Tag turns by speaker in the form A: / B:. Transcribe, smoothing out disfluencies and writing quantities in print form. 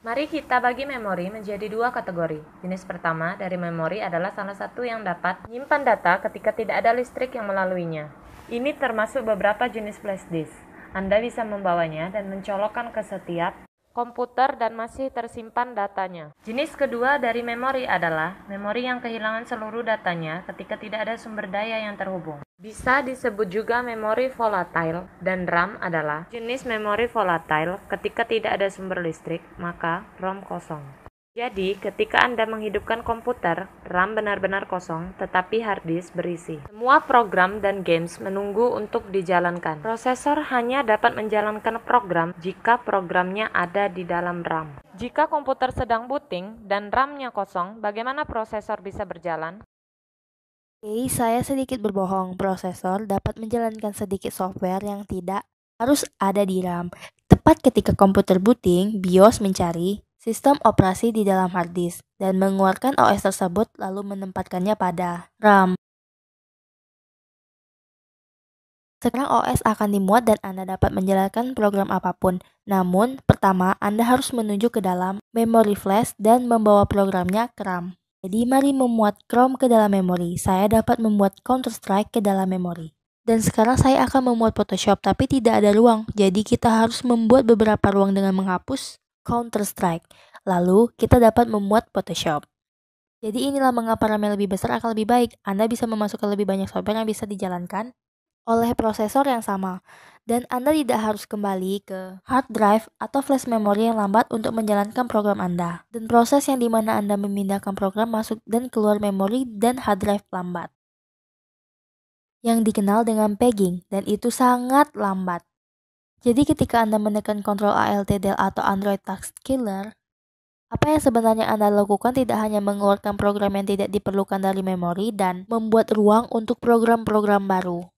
A: Mari kita bagi memori menjadi dua kategori. Jenis pertama dari memori adalah salah satu yang dapat menyimpan data ketika tidak ada listrik yang melaluinya. Ini termasuk beberapa jenis flash disk. Anda bisa membawanya dan mencolokkan ke setiap komputer dan masih tersimpan datanya. Jenis kedua dari memori adalah memori yang kehilangan seluruh datanya ketika tidak ada sumber daya yang terhubung. Bisa disebut juga memori volatile, dan RAM adalah jenis memori volatile. Ketika tidak ada sumber listrik, maka ROM kosong. Jadi, ketika Anda menghidupkan komputer, RAM benar-benar kosong, tetapi hard disk berisi. Semua program dan games menunggu untuk dijalankan. Prosesor hanya dapat menjalankan program jika programnya ada di dalam RAM. Jika komputer sedang booting dan RAM-nya kosong, bagaimana prosesor bisa berjalan?
B: Oke, saya sedikit berbohong. Prosesor dapat menjalankan sedikit software yang tidak harus ada di RAM. Tepat ketika komputer booting, BIOS mencari sistem operasi di dalam hard disk dan mengeluarkan OS tersebut lalu menempatkannya pada RAM. Sekarang OS akan dimuat dan Anda dapat menjalankan program apapun. Namun, pertama Anda harus menuju ke dalam memori flash dan membawa programnya ke RAM. Jadi mari memuat Chrome ke dalam memori. Saya dapat membuat Counter-Strike ke dalam memori. Dan sekarang saya akan memuat Photoshop tapi tidak ada ruang. Jadi kita harus membuat beberapa ruang dengan menghapus Counter-Strike. Lalu kita dapat memuat Photoshop. Jadi inilah mengapa RAM yang lebih besar akan lebih baik. Anda bisa memasukkan lebih banyak software yang bisa dijalankan oleh prosesor yang sama, dan Anda tidak harus kembali ke hard drive atau flash memory yang lambat untuk menjalankan program Anda, dan proses yang dimana Anda memindahkan program masuk dan keluar memori dan hard drive lambat, yang dikenal dengan pegging, dan itu sangat lambat. Jadi ketika Anda menekan Ctrl Alt Del atau Android Task Killer, apa yang sebenarnya Anda lakukan tidak hanya mengeluarkan program yang tidak diperlukan dari memori dan membuat ruang untuk program-program baru.